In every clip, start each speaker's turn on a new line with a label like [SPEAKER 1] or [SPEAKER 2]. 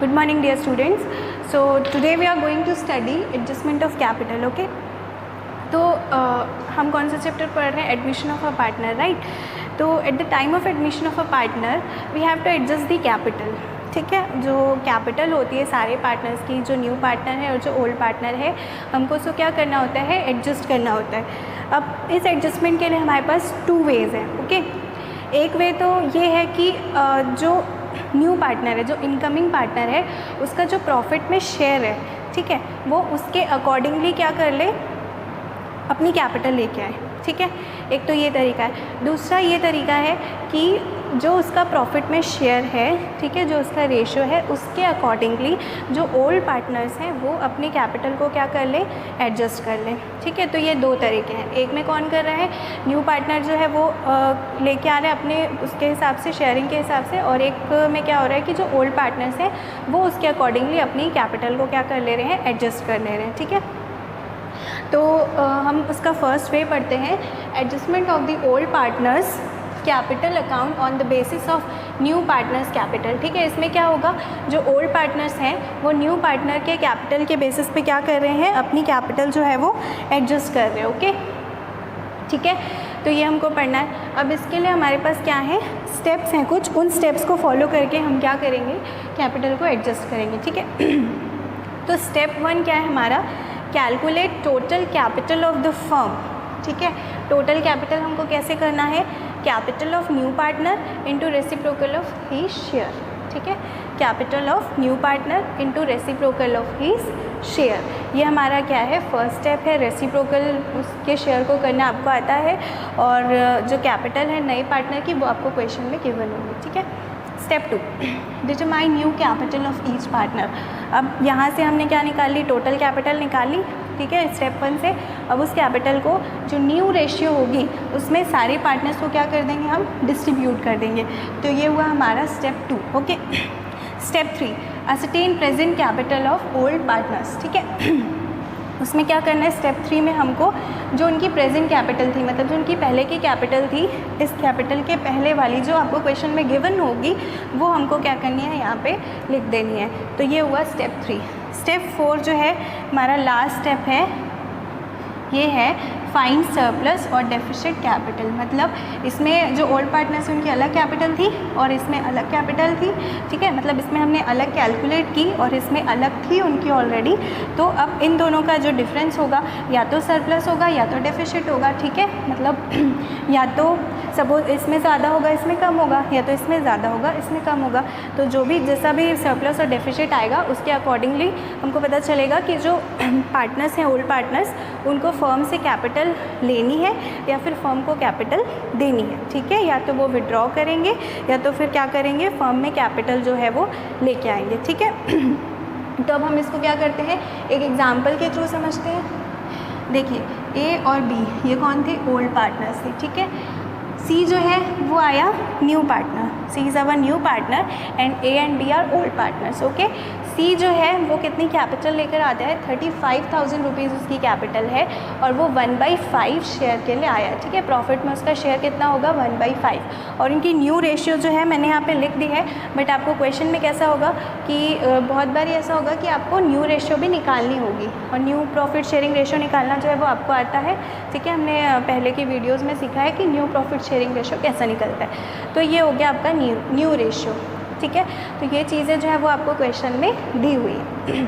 [SPEAKER 1] Good morning dear students. So today we are going to study adjustment of capital. Okay, तो हम कौन सा chapter पढ़ रहे हैं? Admission of a partner, right? तो at the time of admission of a partner we have to adjust the capital. ठीक है, जो कैपिटल होती है सारे पार्टनर्स की, जो न्यू पार्टनर है और जो ओल्ड पार्टनर है, हमको उसको क्या करना होता है? एडजस्ट करना होता है. अब इस एडजस्टमेंट के लिए हमारे पास 2 वेज़ हैं. ओके, एक वे तो ये है कि जो न्यू पार्टनर है, जो इनकमिंग पार्टनर है, उसका जो प्रॉफिट में शेयर है, ठीक है, वो उसके अकॉर्डिंगली क्या कर ले? अपनी कैपिटल लेके आए. ठीक है, एक तो ये तरीका है. दूसरा ये तरीका है कि जो उसका प्रॉफिट में शेयर है, ठीक है, जो उसका रेशियो है, उसके अकॉर्डिंगली जो ओल्ड पार्टनर्स हैं वो अपनी कैपिटल को क्या कर ले? एडजस्ट कर ले. ठीक है, तो ये 2 तरीके हैं. एक में कौन कर रहा है? न्यू पार्टनर जो है वो लेके आ रहे हैं अपने उसके हिसाब से, शेयरिंग के हिसाब से, और एक में क्या हो रहा है कि जो ओल्ड पार्टनर्स हैं वो उसके अकॉर्डिंगली अपनी कैपिटल को क्या कर ले रहे हैं? एडजस्ट कर ले रहे हैं. ठीक है, तो हम उसका फर्स्ट वे पढ़ते हैं. Adjustment of the old partners capital account on the basis of new partners capital. ठीक है, इसमें क्या होगा? जो ओल्ड पार्टनर्स हैं वो न्यू पार्टनर के कैपिटल के बेसिस पे क्या कर रहे हैं? अपनी कैपिटल जो है वो एडजस्ट कर रहे हैं. ओके, ठीक है, तो ये हमको पढ़ना है. अब इसके लिए हमारे पास क्या है? स्टेप्स हैं कुछ. उन स्टेप्स को फॉलो करके हम क्या करेंगे? कैपिटल को एडजस्ट करेंगे. ठीक है, तो स्टेप 1 क्या है हमारा? Calculate total capital of the firm. ठीक है, टोटल कैपिटल हमको कैसे करना है? Capital of new partner into reciprocal of his share. ठीक है, capital of new partner into reciprocal of his share. ये हमारा क्या है? फर्स्ट स्टेप है. रेसिप्रोकल उसके शेयर को करना आपको आता है, और जो कैपिटल है नए पार्टनर की वो आपको क्वेश्चन में गिवन होगी. ठीक है, step 2, determine new capital of each partner. अब यहाँ से हमने क्या निकाल ली? टोटल कैपिटल निकाल ली. ठीक है, स्टेप 1 से. अब उस कैपिटल को जो न्यू रेशियो होगी उसमें सारे पार्टनर्स को क्या कर देंगे? हम डिस्ट्रीब्यूट कर देंगे. तो ये हुआ हमारा step 2. Okay, step 3, ascertain present capital of old partners. ठीक है, उसमें क्या करना है? स्टेप 3 में हमको जो उनकी प्रेजेंट कैपिटल थी, मतलब जो उनकी पहले की कैपिटल थी, इस कैपिटल के पहले वाली जो आपको क्वेश्चन में गिवन होगी वो हमको क्या करनी है? यहाँ पे लिख देनी है. तो ये हुआ स्टेप 3. स्टेप 4 जो है हमारा लास्ट स्टेप है, ये है फाइंड सरप्लस और डेफिसिट कैपिटल. मतलब इसमें जो ओल्ड पार्टनर्स उनकी अलग कैपिटल थी और इसमें अलग कैपिटल थी. ठीक है, मतलब इसमें हमने अलग कैलकुलेट की और इसमें अलग थी उनकी ऑलरेडी. तो अब इन दोनों का जो डिफरेंस होगा या तो सरप्लस होगा या तो डेफिसिट होगा. ठीक है, मतलब या तो सपोज इसमें ज़्यादा होगा इसमें कम होगा, या तो इसमें ज़्यादा होगा इसमें कम होगा. तो जो भी जैसा भी सरप्लस और डेफिसिट आएगा उसके अकॉर्डिंगली हमको पता चलेगा कि जो पार्टनर्स हैं ओल्ड पार्टनर्स, उनको फर्म से कैपिटल लेनी है या फिर फर्म को कैपिटल देनी है. ठीक है, या तो वो विड्रॉ करेंगे या तो फिर क्या करेंगे? फर्म में कैपिटल जो है वो लेके आएंगे. ठीक है, तो अब हम इसको क्या करते हैं? एक एग्जाम्पल के थ्रू समझते हैं. देखिए, ए और बी ये कौन थे? ओल्ड पार्टनर्स थे. ठीक है, सी जो है वो आया new partner. C is our new partner and A and B are old partners. Okay, C जो है वो कितनी कैपिटल लेकर आता है? 35,000 रुपीज़ उसकी कैपिटल है और वो 1/5 शेयर के लिए आया है. ठीक है, प्रॉफिट में उसका शेयर कितना होगा? 1/5. और इनकी न्यू रेशियो जो है मैंने यहाँ पे लिख दी है, बट आपको क्वेश्चन में कैसा होगा कि बहुत बार ऐसा होगा कि आपको न्यू रेशियो भी निकालनी होगी, और न्यू प्रॉफिट शेयरिंग रेशियो निकालना जो है वो आपको आता है. ठीक है, हमने पहले की वीडियोज़ में सीखा है कि न्यू प्रॉफिट शेयरिंग रेशियो कैसा निकलता है. तो ये हो गया आपका न्यू रेशियो. ठीक है, तो ये चीज़ें जो है वो आपको क्वेश्चन में दी हुई है.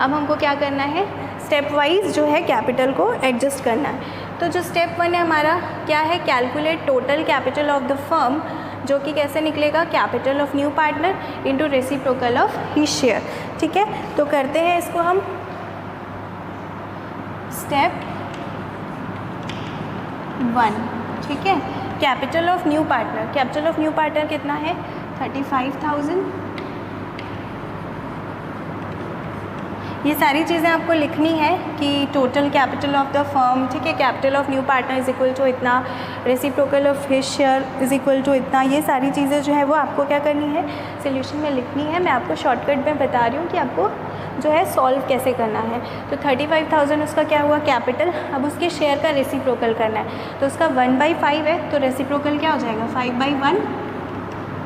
[SPEAKER 1] अब हमको क्या करना है? स्टेप वाइज जो है कैपिटल को एडजस्ट करना है. तो जो स्टेप 1 है हमारा क्या है? Calculate total capital of the firm, जो कि कैसे निकलेगा? Capital of new partner into reciprocal of his share. ठीक है, तो करते हैं इसको हम. स्टेप 1, ठीक है, capital of new partner. Capital of new partner कितना है? 35,000. ये सारी चीज़ें आपको लिखनी है कि total capital of the firm. ठीक है, capital of new partner is equal to इतना, reciprocal of his share is equal to इतना. ये सारी चीज़ें जो है वो आपको क्या करनी है? सोल्यूशन में लिखनी है. मैं आपको शॉर्टकट में बता रही हूँ कि आपको जो है सॉल्व कैसे करना है. तो 35,000 उसका क्या हुआ? कैपिटल. अब उसके शेयर का रेसिप्रोकल करना है, तो उसका 1/5 है, तो रेसिप्रोकल क्या हो जाएगा? 5/1.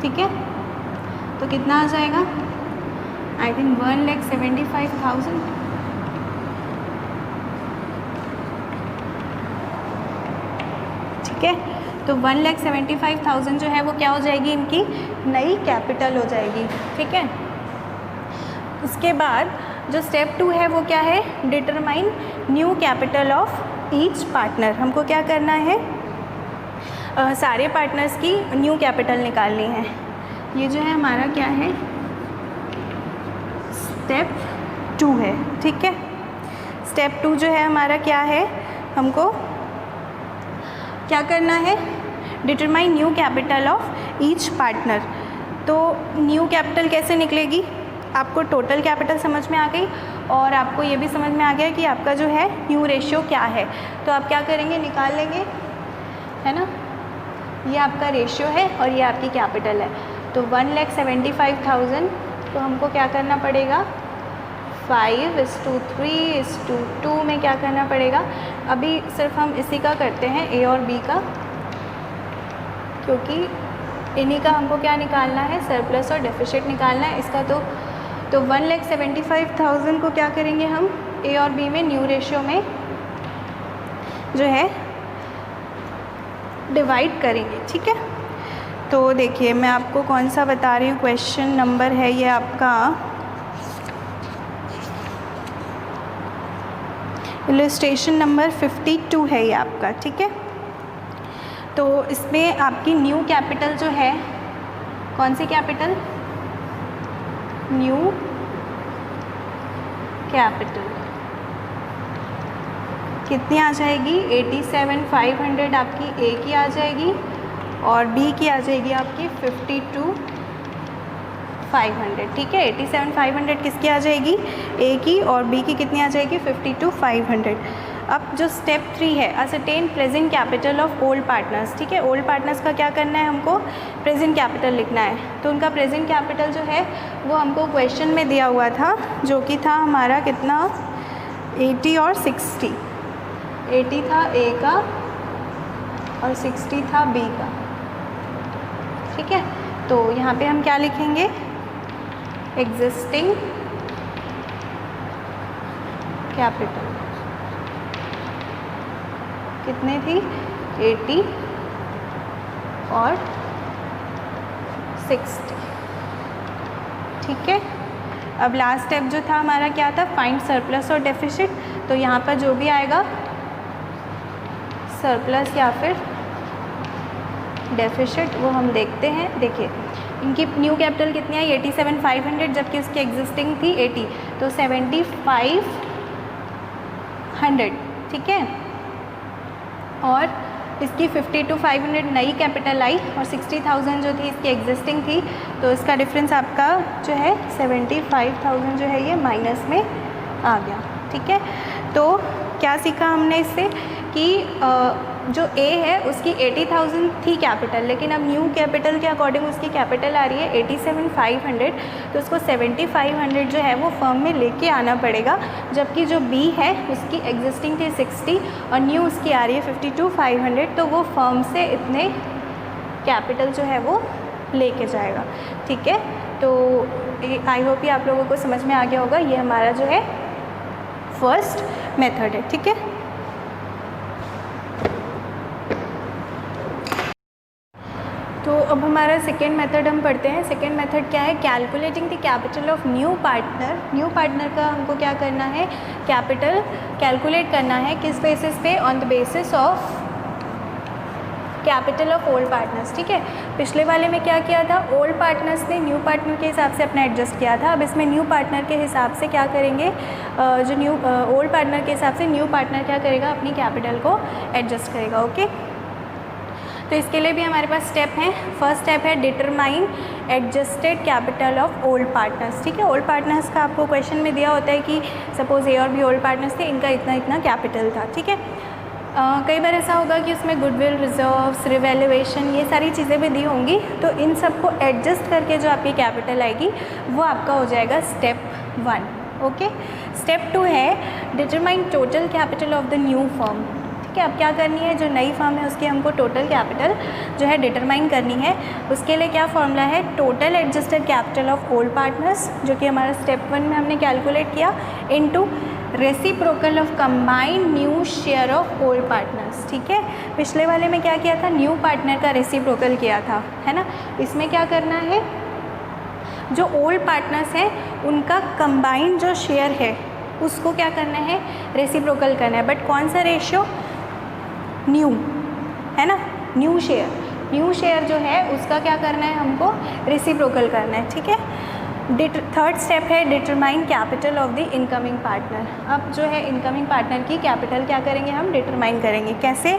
[SPEAKER 1] ठीक है, तो कितना आ जाएगा? I think 1,75,000। ठीक है, तो 1,75,000 जो है वो क्या हो जाएगी, इनकी नई कैपिटल हो जाएगी। ठीक है, उसके बाद जो स्टेप 2 है वो क्या है, determine new capital of each partner. हमको क्या करना है, सारे पार्टनर्स की न्यू कैपिटल निकालनी है। ये जो है हमारा क्या है, स्टेप 2 है। ठीक है, स्टेप 2 जो है हमारा क्या है, हमको क्या करना है, determine new capital of each partner. तो न्यू कैपिटल कैसे निकलेगी, आपको टोटल कैपिटल समझ में आ गई और आपको ये भी समझ में आ गया कि आपका जो है न्यू रेशियो क्या है। तो आप क्या करेंगे, निकाल लेंगे, है ना, ये आपका रेशियो है और ये आपकी कैपिटल है। तो 1,75,000 तो हमको क्या करना पड़ेगा, 5:3:2 में क्या करना पड़ेगा। अभी सिर्फ हम इसी का करते हैं, ए और बी का, क्योंकि इन्हीं का हमको क्या निकालना है, सरप्लस और डेफिसिट निकालना है इसका। तो 1,75,000 को क्या करेंगे हम, ए और बी में न्यू रेशियो में जो है डिवाइड करेंगे। ठीक है, तो देखिए मैं आपको कौन सा बता रही हूँ, क्वेश्चन नंबर है ये आपका इलस्ट्रेशन नंबर 52 है ये आपका। ठीक है, तो इसमें आपकी न्यू कैपिटल जो है, कौन सी कैपिटल, न्यू कैपिटल कितनी आ जाएगी, 87,500 आपकी ए की आ जाएगी और बी की आ जाएगी आपकी 52,500। ठीक है, 87,500 किसकी आ जाएगी, ए की, और बी की कितनी आ जाएगी, 52,500। अब जो स्टेप 3 है, ascertain present capital of old partners. ठीक है, ओल्ड पार्टनर्स का क्या करना है, हमको प्रेजेंट कैपिटल लिखना है। तो उनका प्रेजेंट कैपिटल जो है वो हमको क्वेश्चन में दिया हुआ था, जो कि था हमारा कितना, 80 और 60। 80 था ए का और 60 था बी का। ठीक है, तो यहाँ पे हम क्या लिखेंगे, एग्जिस्टिंग कैपिटल कितने थी, 80 और 60। ठीक है, अब लास्ट स्टेप जो था हमारा क्या था, फाइंड सरप्लस और डेफिसिट। तो यहाँ पर जो भी आएगा सरप्लस या फिर डेफिसिट वो हम देखते हैं। देखिए इनकी न्यू कैपिटल कितनी आई, 87,500, जबकि उसकी एग्जिस्टिंग थी 80, तो 7,500। ठीक है, और इसकी 52,500 नई कैपिटल आई और 60,000 जो थी इसकी एग्जिस्टिंग थी, तो इसका डिफरेंस आपका जो है 75,000 जो है ये माइनस में आ गया। ठीक है, तो क्या सीखा हमने इससे कि जो ए है उसकी 80,000 थी कैपिटल, लेकिन अब न्यू कैपिटल के अकॉर्डिंग उसकी कैपिटल आ रही है 87,500, तो उसको 7,500 जो है वो फर्म में लेके आना पड़ेगा। जबकि जो बी है उसकी एग्जिस्टिंग थी 60 और न्यू उसकी आ रही है 52,500, तो वो फर्म से इतने कैपिटल जो है वो लेके जाएगा। ठीक है, तो आई होप ये आप लोगों को समझ में आ गया होगा। ये हमारा जो है फर्स्ट मेथड है। ठीक है, तो अब हमारा सेकेंड मेथड हम पढ़ते हैं। सेकेंड मेथड क्या है, calculating the capital of new partner. New partner का हमको क्या करना है, कैपिटल कैलकुलेट करना है, किस बेसिस पे, on the basis of capital of old partners. ठीक है, पिछले वाले में क्या किया था, ओल्ड पार्टनर्स ने न्यू पार्टनर के हिसाब से अपना एडजस्ट किया था। अब इसमें न्यू पार्टनर के हिसाब से क्या करेंगे, जो न्यू ओल्ड पार्टनर के हिसाब से न्यू पार्टनर क्या करेगा, अपनी कैपिटल को एडजस्ट करेगा। ओके, तो इसके लिए भी हमारे पास स्टेप हैं। फर्स्ट स्टेप है determine adjusted capital of old partners. ठीक है, ओल्ड पार्टनर्स का आपको क्वेश्चन में दिया होता है कि सपोज ए और बी ओल्ड पार्टनर्स थे, इनका इतना इतना कैपिटल था। ठीक है, कई बार ऐसा होगा कि उसमें गुडविल, रिजर्व्स, रिवैल्यूएशन, ये सारी चीज़ें भी दी होंगी, तो इन सबको एडजस्ट करके जो आपकी कैपिटल आएगी वो आपका हो जाएगा स्टेप 1। ओके, स्टेप 2 है determine total capital of the new firm. ठीक है, अब क्या करनी है, जो नई फर्म है उसकी हमको टोटल कैपिटल जो है डिटरमाइन करनी है। उसके लिए क्या फॉर्मूला है, total adjusted capital of old partners, जो कि हमारा स्टेप 1 में हमने कैलकुलेट किया, into reciprocal of combined new share of old partners. ठीक है, पिछले वाले में क्या किया था, न्यू पार्टनर का रेसिप्रोकल किया था, है ना। इसमें क्या करना है, जो ओल्ड पार्टनर्स हैं उनका कंबाइंड जो शेयर है उसको क्या करना है, रेसिप्रोकल करना है। बट कौन सा रेशियो, न्यू, है ना, न्यू शेयर जो है उसका क्या करना है, हमको रेसिप्रोकल करना है। ठीक है, थर्ड स्टेप है determine capital of the incoming partner. अब जो है इनकमिंग पार्टनर की कैपिटल क्या करेंगे, हम डिटरमाइन करेंगे। कैसे,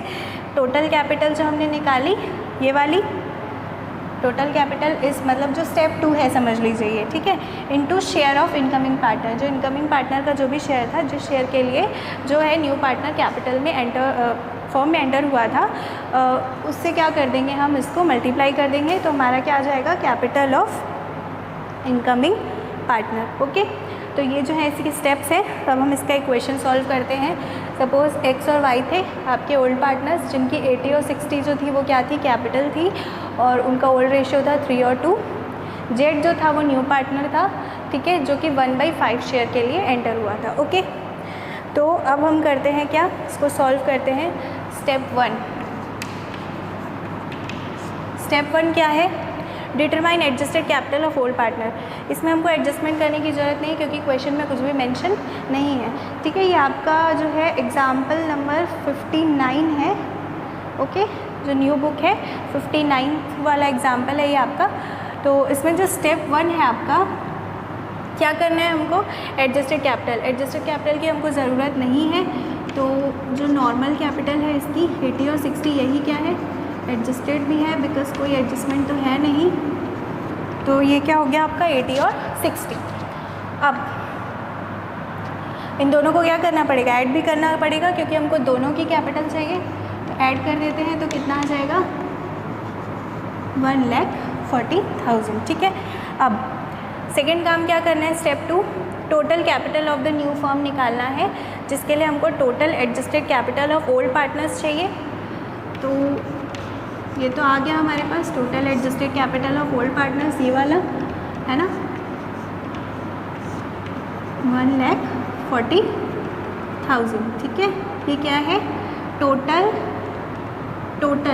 [SPEAKER 1] टोटल कैपिटल जो हमने निकाली, ये वाली टोटल कैपिटल इस मतलब जो स्टेप 2 है समझ लीजिए ये, ठीक है, into share of incoming partner, जो इनकमिंग पार्टनर का जो भी शेयर था, जिस शेयर के लिए जो है न्यू पार्टनर कैपिटल में फॉर्म में एंटर हुआ था, उससे क्या कर देंगे, हम इसको मल्टीप्लाई कर देंगे, तो हमारा क्या आ जाएगा, capital of incoming partner. Okay, तो ये जो है इसके स्टेप्स हैं। अब हम इसका इक्वेशन सॉल्व करते हैं। सपोज़ एक्स और वाई थे आपके ओल्ड पार्टनर्स, जिनकी 80 और 60 जो थी वो क्या थी, कैपिटल थी, और उनका ओल्ड रेशियो था 3 और 2। जेड जो था वो न्यू पार्टनर था, ठीक है, जो कि 1/5 शेयर के लिए एंटर हुआ था। ओके, तो अब हम करते हैं क्या, इसको सॉल्व करते हैं। स्टेप 1 क्या है, determine adjusted capital of old partner. इसमें हमको एडजस्टमेंट करने की ज़रूरत नहीं, क्योंकि क्वेश्चन में कुछ भी मेंशन नहीं है। ठीक है, ये आपका जो है एग्जाम्पल नंबर 59 है। ओके, जो न्यू बुक है 59 वाला एग्जाम्पल है ये आपका। तो इसमें जो स्टेप 1 है आपका, क्या करना है हमको, एडजस्टेड कैपिटल की हमको ज़रूरत नहीं है। तो जो नॉर्मल कैपिटल है इसकी 80 और 60, यही क्या है, एडजस्टेड भी है, बिकॉज कोई एडजस्टमेंट तो है नहीं। तो ये क्या हो गया आपका 80 और 60। अब इन दोनों को क्या करना पड़ेगा, ऐड भी करना पड़ेगा, क्योंकि हमको दोनों की कैपिटल चाहिए। तो ऐड कर देते हैं, तो कितना आ जाएगा, 1,40,000। ठीक है, अब सेकेंड काम क्या करना है, step 2, total capital of the new firm निकालना है, जिसके लिए हमको total adjusted capital of old partners चाहिए। तो ये तो आ गया हमारे पास, total adjusted capital of old partners, ये वाला है ना, 1,40,000। ठीक है, ये क्या है, टोटल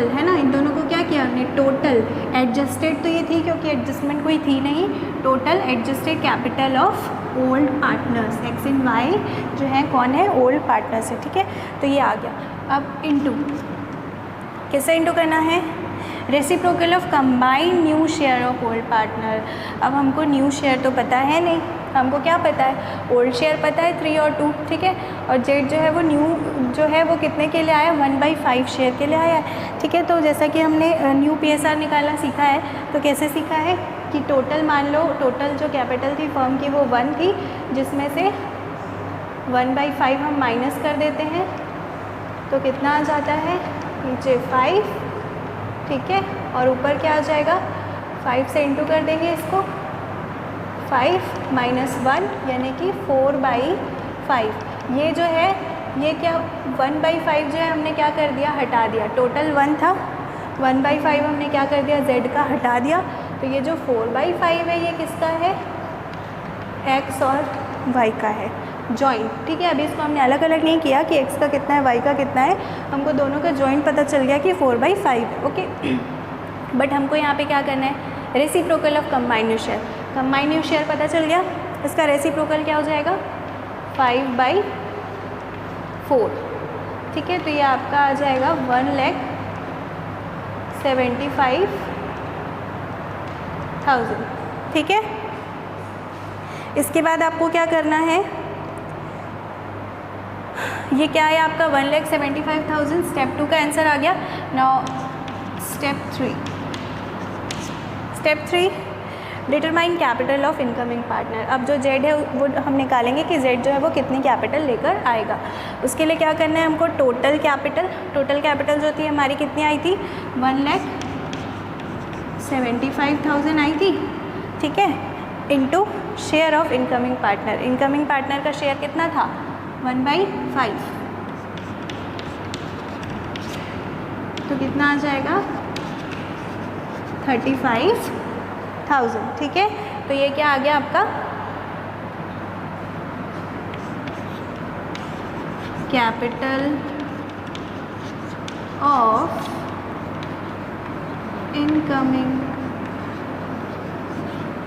[SPEAKER 1] है ना, इन दोनों को क्या किया हमने, टोटल एडजस्टेड तो ये थी क्योंकि एडजस्टमेंट कोई थी नहीं, total adjusted capital of old partners, x and y जो है कौन है, ओल्ड पार्टनर्स है। ठीक है, तो ये आ गया। अब इनटू, किससे इंटू करना है, reciprocal of combined new share of old partner. अब हमको न्यू शेयर तो पता है नहीं, हमको क्या पता है, ओल्ड शेयर पता है 3 और 2, ठीक है, और जेड जो है वो न्यू जो है वो कितने के लिए आया, 1/5 शेयर के लिए आया है। ठीक है, तो जैसा कि हमने न्यू PSR निकालना सीखा है, तो कैसे सीखा है कि टोटल मान लो, टोटल जो कैपिटल थी फर्म की वो 1 थी, जिसमें से 1/5 हम माइनस कर देते हैं, तो कितना आ जाता है, नीचे 5, ठीक है, और ऊपर क्या आ जाएगा, 5 से इंटू कर देंगे इसको, 5 - 1 यानी कि 4/5। ये जो है ये क्या, 1/5 जो है हमने क्या कर दिया, हटा दिया, टोटल 1 था, 1/5 हमने क्या कर दिया, z का हटा दिया। तो ये जो 4/5 है ये किसका है, x और y का है, जॉइंट। ठीक है, अभी इसको हमने अलग अलग नहीं किया कि x का कितना है, y का कितना है, हमको दोनों का जॉइंट पता चल गया कि 4/5 है। ओके, बट हमको यहाँ पे क्या करना है, reciprocal of combined new share, combined new share पता चल गया, इसका रेसिप्रोकल क्या हो जाएगा, 5/4। ठीक है, तो ये आपका आ जाएगा 1,75,000। ठीक है, इसके बाद आपको क्या करना है, ये क्या है आपका 1,75,000, स्टेप 2 का आंसर आ गया। Now step 3 determine capital of incoming partner. अब जो जेड है वो हम निकालेंगे कि जेड जो है वो कितनी कैपिटल लेकर आएगा। उसके लिए क्या करना है हमको, टोटल कैपिटल जो थी हमारी कितनी आई थी, 1,75,000 आई थी। ठीक है, into share of incoming partner का शेयर कितना था, 1/5। तो कितना आ जाएगा 35,000, ठीक है। तो ये क्या आ गया आपका कैपिटल ऑफ इनकमिंग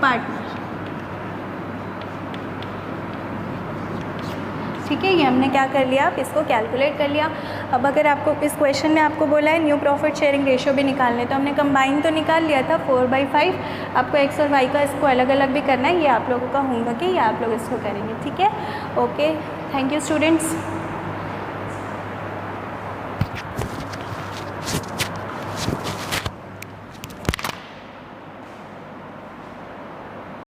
[SPEAKER 1] पार्टनर, ठीक है। ये हमने क्या कर लिया, आप इसको कैलकुलेट कर लिया। अब अगर आपको इस क्वेश्चन में आपको बोला है न्यू प्रॉफिट शेयरिंग रेशियो भी निकालने, तो हमने कंबाइन तो निकाल लिया था 4/5। आपको एक्स और वाई का इसको अलग अलग भी करना है, ये आप लोगों का होमवर्क है, ये आप लोग इसको करेंगे, ठीक है। Okay, thank you students.